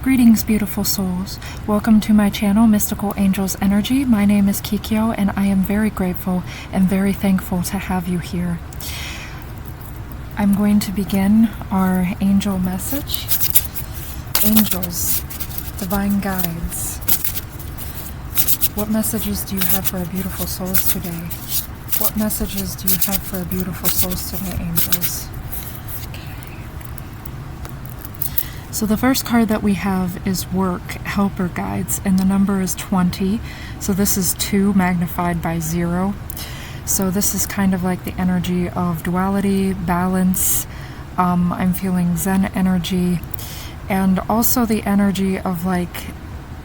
Greetings, beautiful souls. Welcome to my channel, Mystical Angels Energy. My name is Kikyo, and I am very grateful and very thankful to have you here. I'm going to begin our angel message. Angels, divine guides, what messages do you have for our beautiful souls today? What messages do you have for our beautiful souls today, angels? So the first card that we have is Work, Helper Guides, and the number is 20. So this is 2 magnified by 0. So this is kind of like the energy of duality, balance. I'm feeling Zen energy, and also the energy of like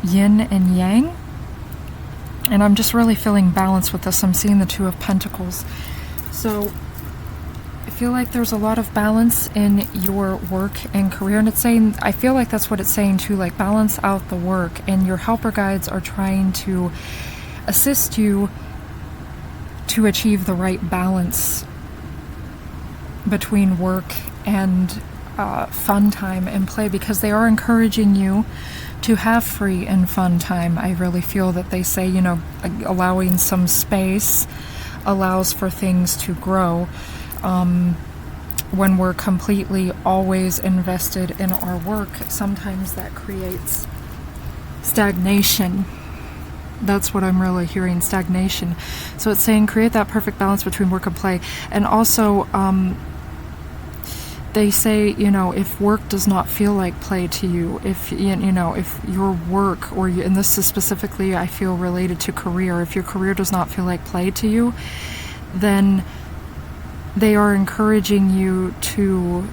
yin and yang. And I'm just really feeling balance with this. I'm seeing the 2 of Pentacles. So I feel like there's a lot of balance in your work and career, and it's saying, I feel like that's what it's saying too, like balance out the work, and your helper guides are trying to assist you to achieve the right balance between work and fun time and play, because they are encouraging you to have free and fun time. I really feel that they say, you know, allowing some space allows for things to grow. When we're completely always invested in our work, sometimes that creates stagnation. That's what I'm really hearing, stagnation. So it's saying create that perfect balance between work and play. And also, they say, you know, if work does not feel like play to you, if, you know, if your work, or and this is specifically, I feel, related to career, if your career does not feel like play to you, then they are encouraging you to,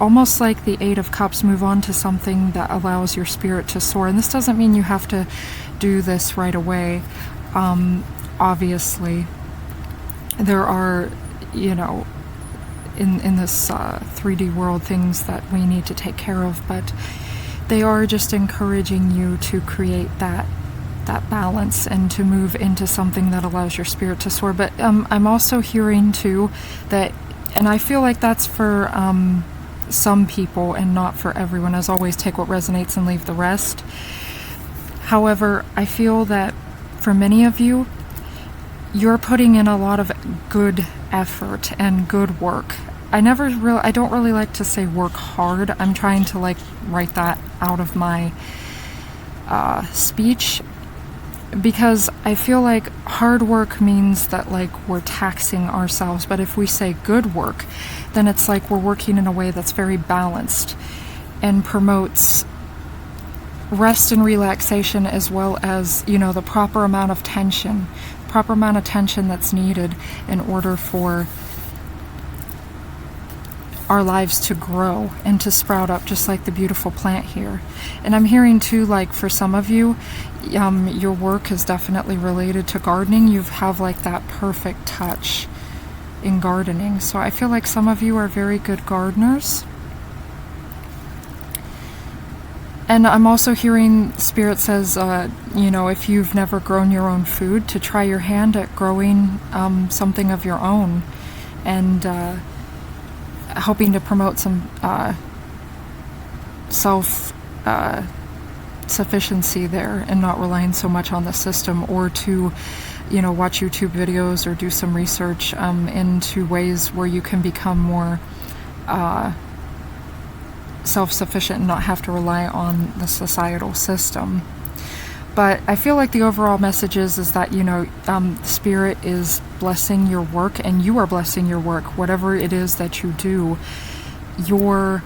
almost like the 8 of Cups, move on to something that allows your spirit to soar. And this doesn't mean you have to do this right away. Obviously, there are, you know, in this 3D world, things that we need to take care of, but they are just encouraging you to create that balance and to move into something that allows your spirit to soar. But I'm also hearing too that, and I feel like that's for some people and not for everyone. As always, take what resonates and leave the rest. However, I feel that for many of you, you're putting in a lot of good effort and good work. I don't really like to say work hard. I'm trying to like write that out of my speech, because I feel like hard work means that like we're taxing ourselves, but if we say good work, then it's like we're working in a way that's very balanced and promotes rest and relaxation, as well as, you know, the proper amount of tension that's needed in order for our lives to grow and to sprout up, just like the beautiful plant here. And I'm hearing too, like for some of you, your work is definitely related to gardening. You have like that perfect touch in gardening. So I feel like some of you are very good gardeners. And I'm also hearing Spirit says, you know, if you've never grown your own food, to try your hand at growing something of your own, and hoping to promote some self-sufficiency there, and not relying so much on the system, or to, you know, watch YouTube videos or do some research into ways where you can become more self-sufficient and not have to rely on the societal system. But I feel like the overall message is that, you know, Spirit is blessing your work, and you are blessing your work. Whatever it is that you do, you're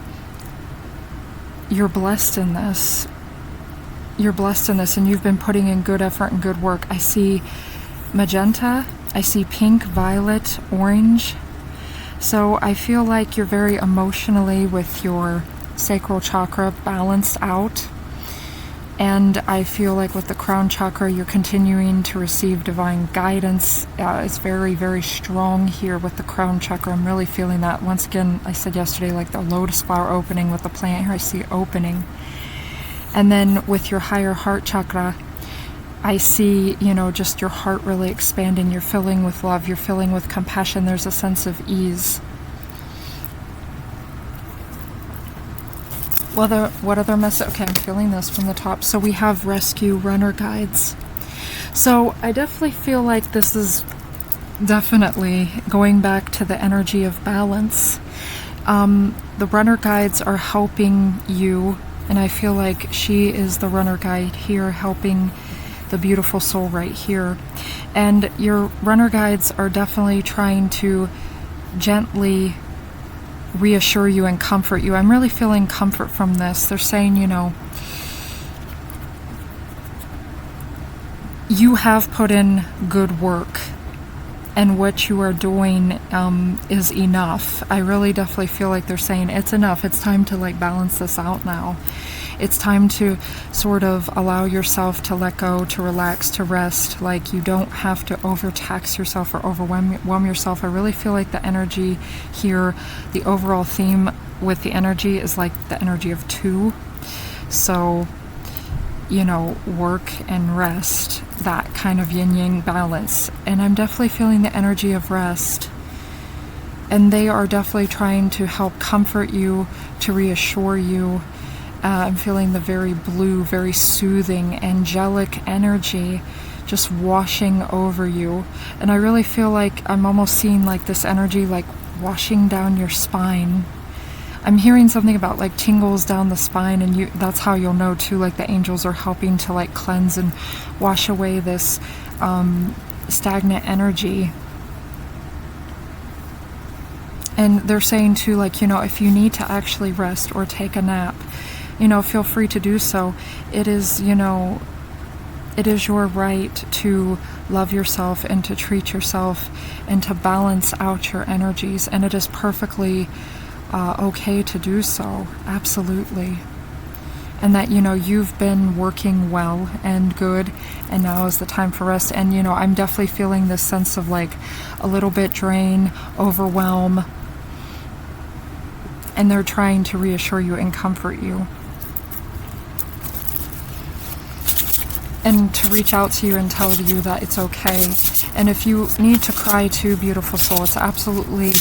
blessed in this. You're blessed in this, and you've been putting in good effort and good work. I see magenta, I see pink, violet, orange. So I feel like you're very emotionally, with your sacral chakra, balanced out. And I feel like with the crown chakra, you're continuing to receive divine guidance. It's very, very strong here with the crown chakra. I'm really feeling that. Once again, I said yesterday, like the lotus flower opening with the plant here, I see opening. And then with your higher heart chakra, I see, you know, just your heart really expanding. You're filling with love. You're filling with compassion. There's a sense of ease. What other message? Okay, I'm feeling this from the top. So we have rescue runner guides. So I definitely feel like this is definitely going back to the energy of balance. The runner guides are helping you, and I feel like she is the runner guide here, helping the beautiful soul right here. And your runner guides are definitely trying to gently reassure you and comfort you. I'm really feeling comfort from this. They're saying, you know, you have put in good work, and what you are doing is enough. I really definitely feel like they're saying it's enough. It's time to like balance this out now. It's time to sort of allow yourself to let go, to relax, to rest. Like, you don't have to overtax yourself or overwhelm yourself. I really feel like the energy here, the overall theme with the energy is like the energy of two. So, you know, work and rest, that kind of yin-yang balance. And I'm definitely feeling the energy of rest. And they are definitely trying to help comfort you, to reassure you. I'm feeling the very blue, very soothing, angelic energy just washing over you. And I really feel like I'm almost seeing like this energy like washing down your spine. I'm hearing something about like tingles down the spine, and that's how you'll know too, like the angels are helping to like cleanse and wash away this stagnant energy. And they're saying too, like, you know, if you need to actually rest or take a nap, you know, feel free to do so. It is, you know, it is your right to love yourself and to treat yourself and to balance out your energies, and it is perfectly okay to do so, absolutely. And that, you know, you've been working well and good, and now is the time for rest. And, you know, I'm definitely feeling this sense of like a little bit drain, overwhelm, and they're trying to reassure you and comfort you. And to reach out to you and tell you that it's okay. And if you need to cry too, beautiful soul, it's absolutely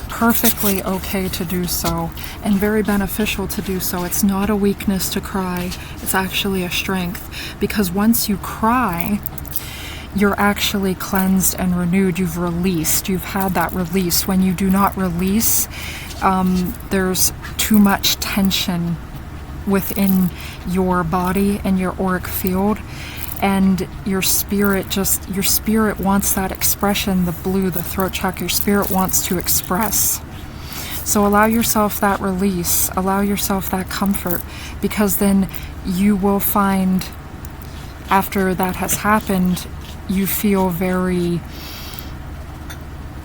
perfectly okay to do so, and very beneficial to do so. It's not a weakness to cry, it's actually a strength, because once you cry, you're actually cleansed and renewed. You've released, you've had that release. When you do not release, there's too much tension within your body and your auric field, and your spirit wants that expression, the blue, the throat chakra. Your spirit wants to express. So allow yourself that release, allow yourself that comfort, because then you will find, after that has happened, you feel very,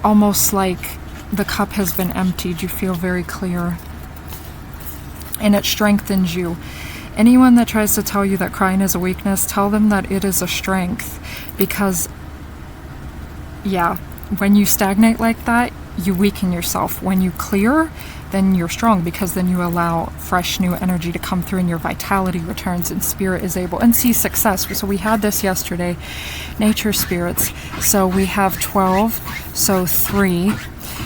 almost like the cup has been emptied. You feel very clear, and it strengthens you. Anyone that tries to tell you that crying is a weakness, tell them that it is a strength, because, yeah, when you stagnate like that, you weaken yourself. When you clear, then you're strong, because then you allow fresh new energy to come through, and your vitality returns, and spirit is able, and see success. So we had this yesterday, nature spirits. So we have 12, so 3.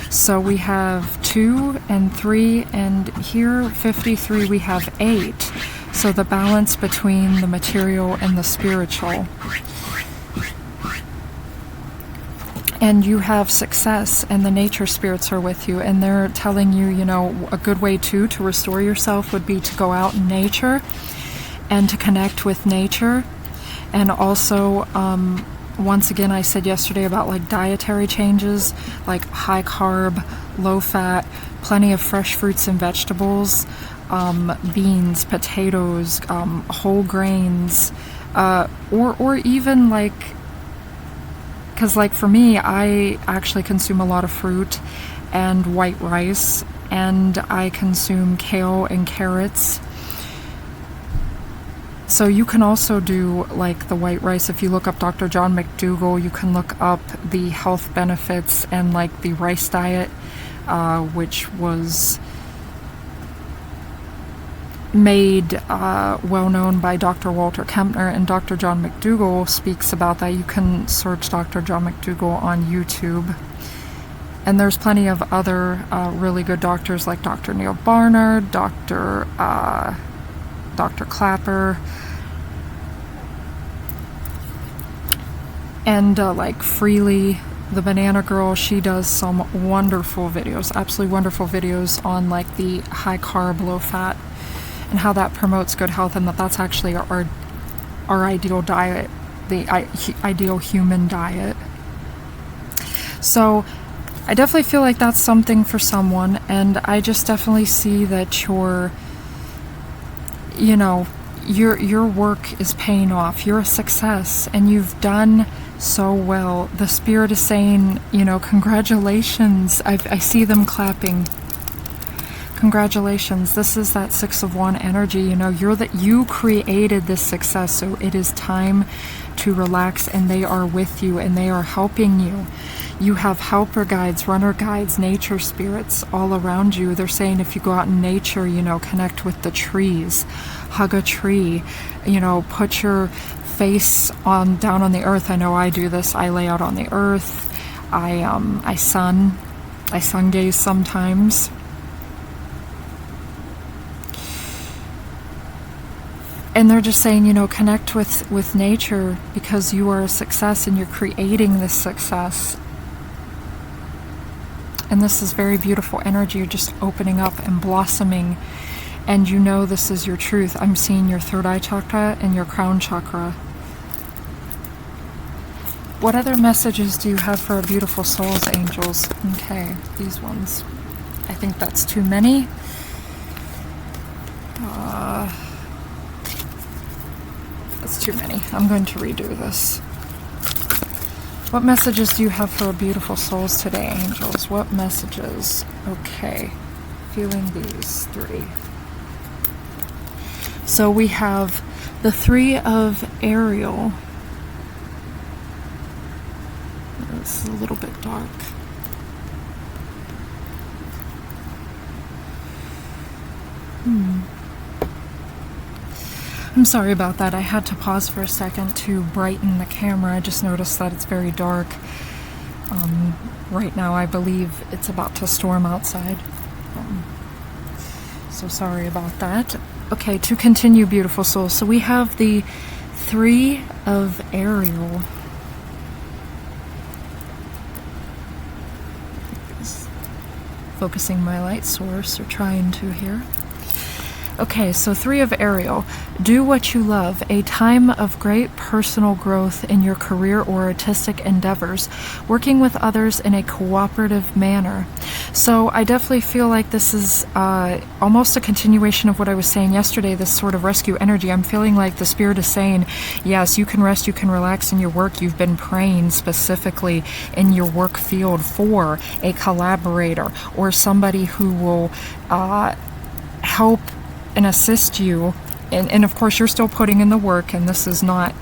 So we have 2 and 3, and here 53 we have 8. So the balance between the material and the spiritual. And you have success, and the nature spirits are with you, and they're telling you, you know, a good way too to restore yourself would be to go out in nature and to connect with nature. And also, once again, I said yesterday about like dietary changes, like high carb, low fat, plenty of fresh fruits and vegetables, beans, potatoes, whole grains, or even like, because like for me, I actually consume a lot of fruit and white rice, and I consume kale and carrots. So you can also do like the white rice. If you look up Dr. John McDougall, you can look up the health benefits and like the rice diet, which was made well known by Dr. Walter Kempner, and Dr. John McDougall speaks about that. You can search Dr. John McDougall on YouTube. And there's plenty of other really good doctors like Dr. Neil Barnard, Dr. Clapper, and like Freely, the Banana Girl. She does some wonderful videos, absolutely wonderful videos on like the high carb, low fat, and how that promotes good health, and that's actually our ideal diet, the ideal human diet. So I definitely feel like that's something for someone, and I just definitely see that your work is paying off. You're a success, and you've done so well. The spirit is saying, congratulations. I see them clapping. Congratulations. This is that 6 of Wands energy. You created this success, so it is time to relax, and they are with you and they are helping you. You have helper guides, runner guides, nature spirits all around you. They're saying if you go out in nature, connect with the trees, hug a tree, put your face down on the earth. I know I do this. I lay out on the earth. I sun gaze sometimes. And they're just saying, connect with nature, because you are a success and you're creating this success. And this is very beautiful energy. You're just opening up and blossoming. And this is your truth. I'm seeing your third eye chakra and your crown chakra. What other messages do you have for our beautiful souls, angels? Okay, these ones. I think that's too many. That's too many. I'm going to redo this. What messages do you have for our beautiful souls today, angels? What messages? Okay, feeling these 3. So we have the 3 of Ariel. This is a little bit dark. I'm sorry about that. I had to pause for a second to brighten the camera. I just noticed that it's very dark. Right now I believe it's about to storm outside. So sorry about that. Okay, to continue, beautiful souls. So we have the 3 of Ariel. Focusing my light source, or trying to here. Okay, so 3 of Ariel. Do what you love. A time of great personal growth in your career or artistic endeavors. Working with others in a cooperative manner. So I definitely feel like this is almost a continuation of what I was saying yesterday, this sort of rescue energy. I'm feeling like the spirit is saying, yes, you can rest, you can relax in your work. You've been praying specifically in your work field for a collaborator or somebody who will help and assist you, and of course you're still putting in the work, and this is not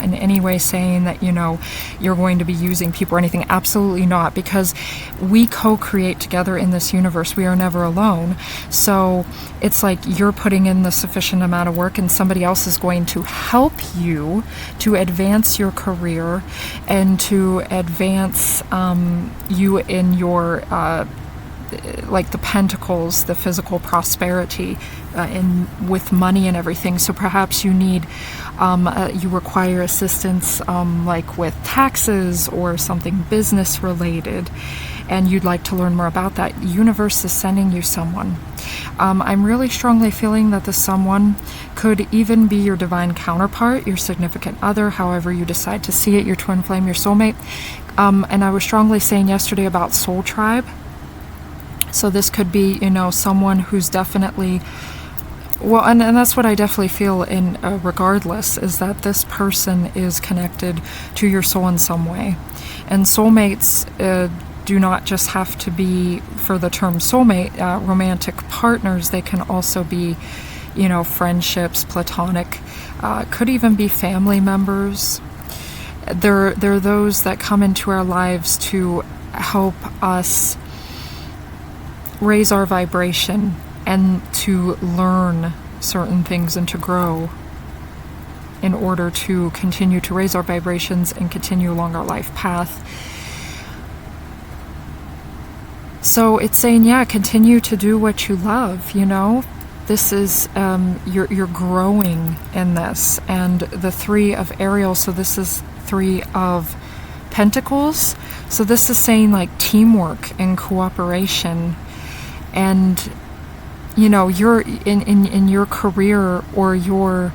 in any way saying that you're going to be using people or anything. Absolutely not, because we co-create together in this universe. We are never alone. So it's like you're putting in the sufficient amount of work, and somebody else is going to help you to advance your career and to advance you in your like the pentacles, the physical prosperity with money and everything. So perhaps you need, you require assistance like with taxes or something business related, and you'd like to learn more about that. The universe is sending you someone. I'm really strongly feeling that the someone could even be your divine counterpart, your significant other, however you decide to see it, your twin flame, your soulmate. And I was strongly saying yesterday about soul tribe. So this could be, someone who's definitely, well, and that's what I definitely feel in regardless, is that this person is connected to your soul in some way. And soulmates do not just have to be, for the term soulmate, romantic partners. They can also be, friendships, platonic, could even be family members. They're those that come into our lives to help us raise our vibration and to learn certain things and to grow in order to continue to raise our vibrations and continue along our life path. So it's saying, yeah, continue to do what you love, you know. This is, you're growing in this. And the 3 of Ariel, so this is 3 of Pentacles. So this is saying like teamwork and cooperation. And, you know, you're in your career or your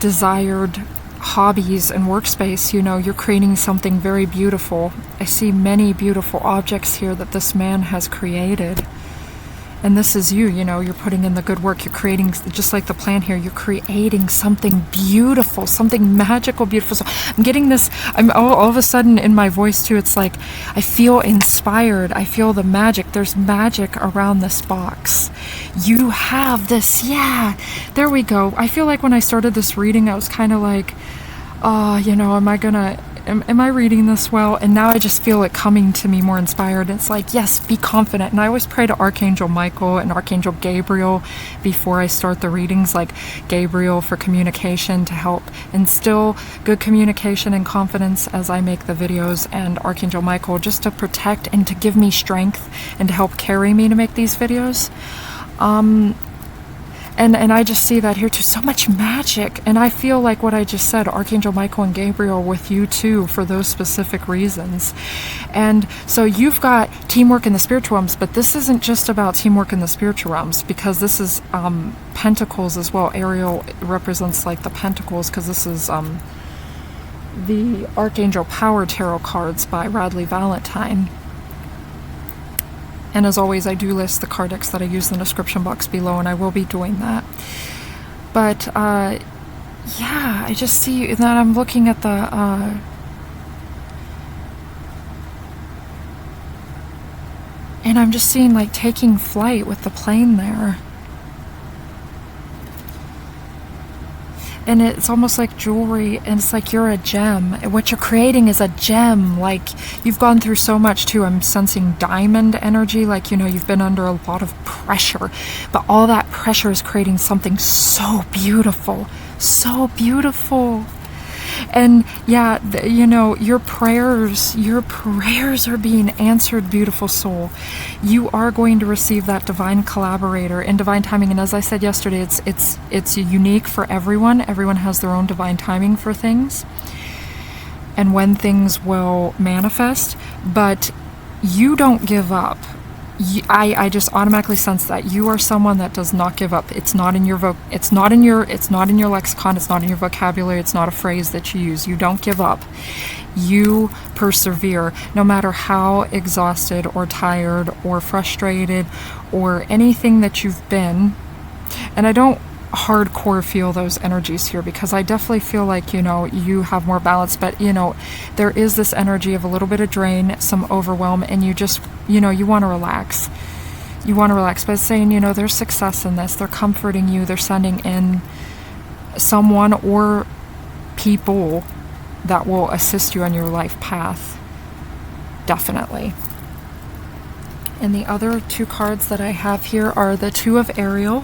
desired hobbies and workspace, you know, you're creating something very beautiful. I see many beautiful objects here that this man has created. And this is you, you know, you're putting in the good work. You're creating, just like the plan here, you're creating something beautiful, something magical, beautiful. So I'm getting this, I'm all of a sudden in my voice too, it's like, I feel inspired. I feel the magic. There's magic around this box. You have this, yeah, there we go. I feel like when I started this reading, I was kind of like, oh, you know, am I reading this well? And now I just feel it coming to me more inspired. It's like, yes, be confident. And I always pray to Archangel Michael and Archangel Gabriel before I start the readings, like Gabriel for communication to help instill good communication and confidence as I make the videos, and Archangel Michael just to protect and to give me strength and to help carry me to make these videos. And I just see that here too, so much magic. And I feel like what I just said, Archangel Michael and Gabriel with you too for those specific reasons. And so you've got teamwork in the spiritual realms, but this isn't just about teamwork in the spiritual realms, because this is Pentacles as well. Ariel represents like the Pentacles, because this is the Archangel Power Tarot cards by Radleigh Valentine. And as always, I do list the card decks that I use in the description box below, and I will be doing that. But, yeah, I just see that I'm looking at the, and I'm just seeing, like, taking flight with the plane there. And it's almost like jewelry, and it's like you're a gem. What you're creating is a gem. Like, you've gone through so much too. I'm sensing diamond energy, like, you know, you've been under a lot of pressure, but all that pressure is creating something so beautiful, so beautiful. And yeah, you know, your prayers are being answered, beautiful soul. You are going to receive that divine collaborator and divine timing. And as I said yesterday, it's unique for everyone. Everyone has their own divine timing for things and when things will manifest, but you don't give up. I just automatically sense that you are someone that does not give up. It's not in your it's not in your lexicon, it's not in your vocabulary, it's not a phrase that you use. You don't give up. You persevere no matter how exhausted or tired or frustrated or anything that you've been. And I don't hardcore feel those energies here, because I definitely feel like, you know, you have more balance, but you know, there is this energy of a little bit of drain, some overwhelm, and you just, you know, you want to relax. You want to relax, but it's saying, you know, there's success in this. They're comforting you. They're sending in someone or people that will assist you on your life path. Definitely. And the other 2 cards that I have here are the 2 of Ariel.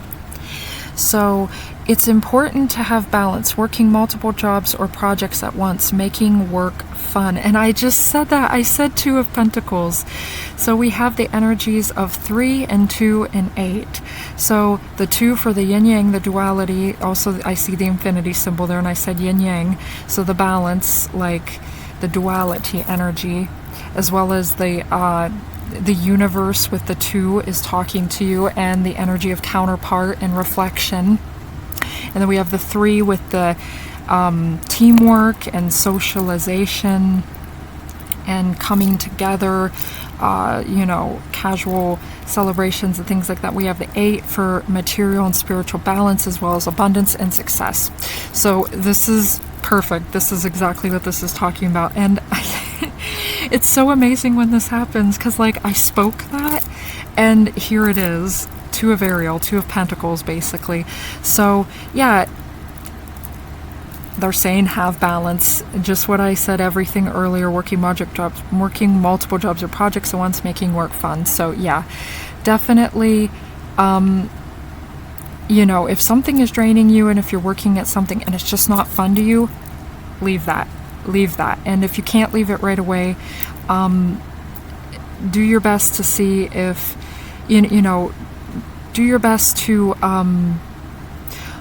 So it's important to have balance, working multiple jobs or projects at once, making work fun. And I just said that. I said 2 of Pentacles. So we have the energies of 3 and 2 and 8. So the 2 for the yin yang, the duality. Also, I see the infinity symbol there, and I said yin yang. So the balance, like the duality energy, as well as the universe with the 2 is talking to you, and the energy of counterpart and reflection. And then we have the 3 with the teamwork and socialization and coming together, you know, casual celebrations and things like that. We have the 8 for material and spiritual balance, as well as abundance and success. So this is perfect. This is exactly what this is talking about. And it's so amazing when this happens, because like I spoke that and here it is. 2 of Ariel, 2 of Pentacles, basically. So yeah, they're saying have balance. Just what I said, everything earlier, working multiple jobs or projects at once, making work fun. So yeah, definitely, you know, if something is draining you and if you're working at something and it's just not fun to you, leave that. And if you can't leave it right away, do your best to see if, you know, do your best to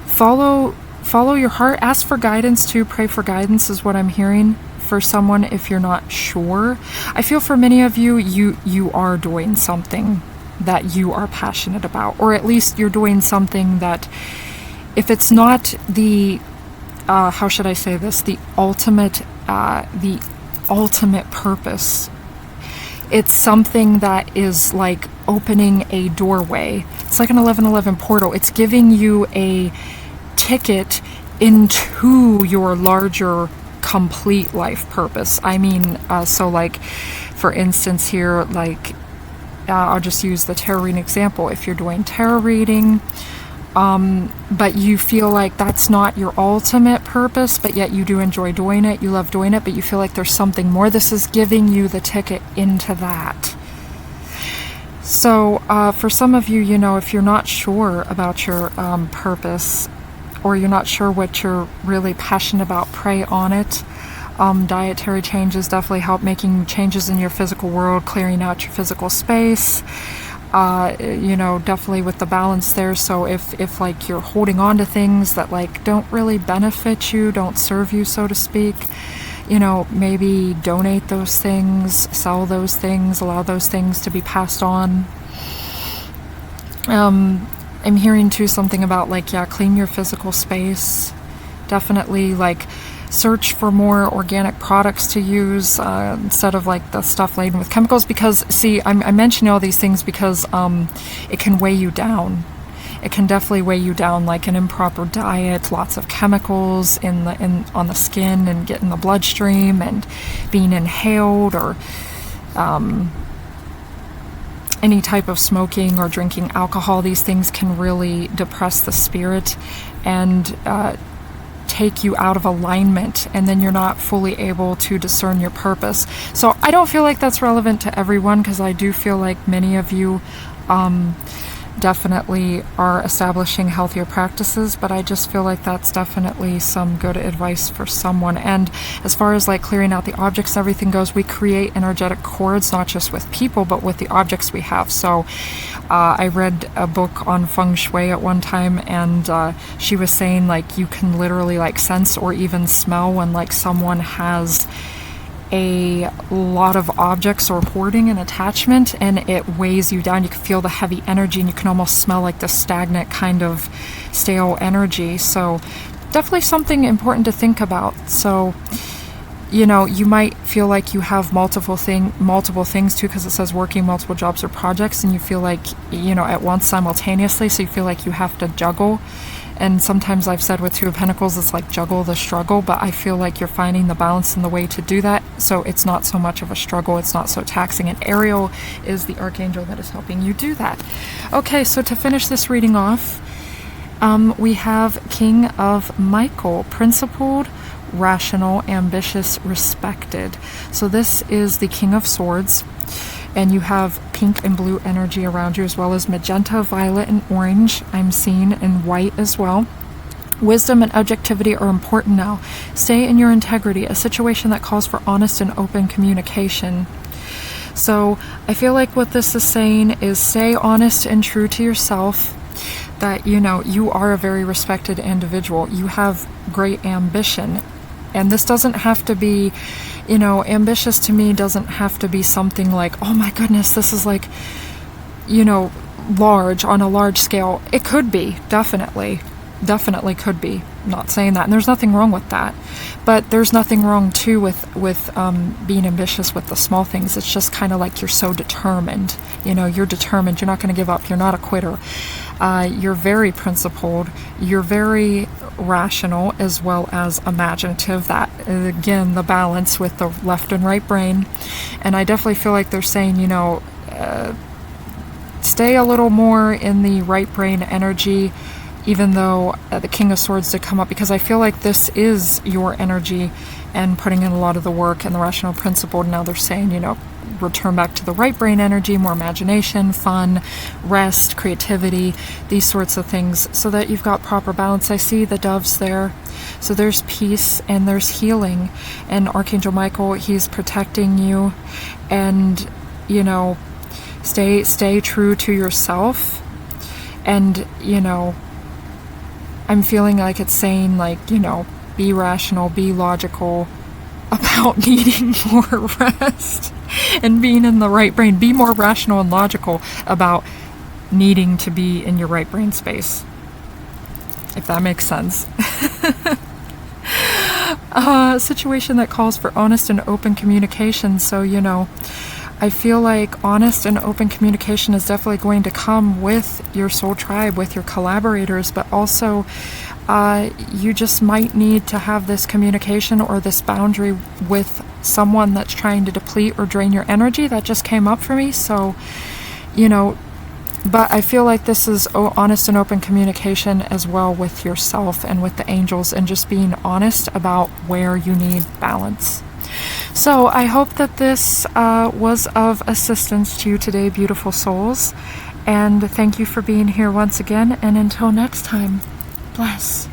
follow your heart. Ask for guidance too. Pray for guidance is what I'm hearing for someone if you're not sure. I feel for many of you, you are doing something that you are passionate about, or at least you're doing something that, if it's not the how should I say this, the ultimate purpose, it's something that is like opening a doorway. It's like an 1111 portal. It's giving you a ticket into your larger complete life purpose. I mean, so like, for instance here, like, I'll just use the tarot reading example. If you're doing tarot reading, but you feel like that's not your ultimate purpose, but yet you do enjoy doing it, you love doing it, but you feel like there's something more, this is giving you the ticket into that. So for some of you, you know, if you're not sure about your purpose, or you're not sure what you're really passionate about, pray on it. Dietary changes definitely help, making changes in your physical world, clearing out your physical space. You know, definitely with the balance there. So if like you're holding on to things that like don't really benefit you, don't serve you, so to speak, you know, maybe donate those things, sell those things, allow those things to be passed on. I'm hearing too something about like, yeah, clean your physical space. Definitely like search for more organic products to use instead of like the stuff laden with chemicals, because see, I'm mentioning all these things because it can weigh you down. It can definitely weigh you down, like an improper diet, lots of chemicals on the skin and get in the bloodstream and being inhaled, or any type of smoking or drinking alcohol. These things can really depress the spirit and take you out of alignment, and then you're not fully able to discern your purpose. So I don't feel like that's relevant to everyone, because I do feel like many of you definitely are establishing healthier practices, but I just feel like that's definitely some good advice for someone. And as far as like clearing out the objects, everything goes, we create energetic cords, not just with people, but with the objects we have. So I read a book on feng shui at one time, and she was saying like you can literally like sense or even smell when like someone has a lot of objects or hoarding and attachment, and it weighs you down. You can feel the heavy energy, and you can almost smell like the stagnant kind of stale energy. So definitely something important to think about. So, you know, you might feel like you have multiple things too, because it says working multiple jobs or projects, and you feel like, you know, at once simultaneously, so you feel like you have to juggle. And sometimes I've said with Two of Pentacles, it's like juggle the struggle, but I feel like you're finding the balance and the way to do that. So it's not so much of a struggle, it's not so taxing. And Ariel is the Archangel that is helping you do that. Okay, so to finish this reading off, we have King of Michael, principled, rational, ambitious, respected. So this is the King of Swords. And you have pink and blue energy around you, as well as magenta, violet, and orange. I'm seeing in white as well. Wisdom and objectivity are important now. Stay in your integrity, a situation that calls for honest and open communication. So I feel like what this is saying is stay honest and true to yourself, that, you know, you are a very respected individual. You have great ambition. And this doesn't have to be, you know, ambitious to me doesn't have to be something like, oh my goodness, this is like, you know, large, on a large scale. It could be, definitely could be. I'm not saying that, and there's nothing wrong with that. But there's nothing wrong too with being ambitious with the small things. It's just kind of like you're so determined. You know, you're determined. You're not going to give up. You're not a quitter. You're very principled. You're very rational as well as imaginative. That, again, the balance with the left and right brain. And I definitely feel like they're saying, you know, stay a little more in the right brain energy, even though the King of Swords did come up, because I feel like this is your energy and putting in a lot of the work and the rational principle. Now they're saying, you know, return back to the right brain energy, more imagination, fun, rest, creativity, these sorts of things, so that you've got proper balance. I see the doves there. So there's peace and there's healing. And Archangel Michael, he's protecting you. And you know, stay true to yourself. And, you know, I'm feeling like it's saying, like, you know, be rational, be logical about needing more rest and being in the right brain. Be more rational and logical about needing to be in your right brain space, if that makes sense. A situation that calls for honest and open communication. So, you know, I feel like honest and open communication is definitely going to come with your soul tribe, with your collaborators, but also you just might need to have this communication or this boundary with someone that's trying to deplete or drain your energy. That just came up for me. So, you know, but I feel like this is honest and open communication as well with yourself and with the angels, and just being honest about where you need balance. So I hope that this was of assistance to you today, beautiful souls. And thank you for being here once again. And until next time, bless.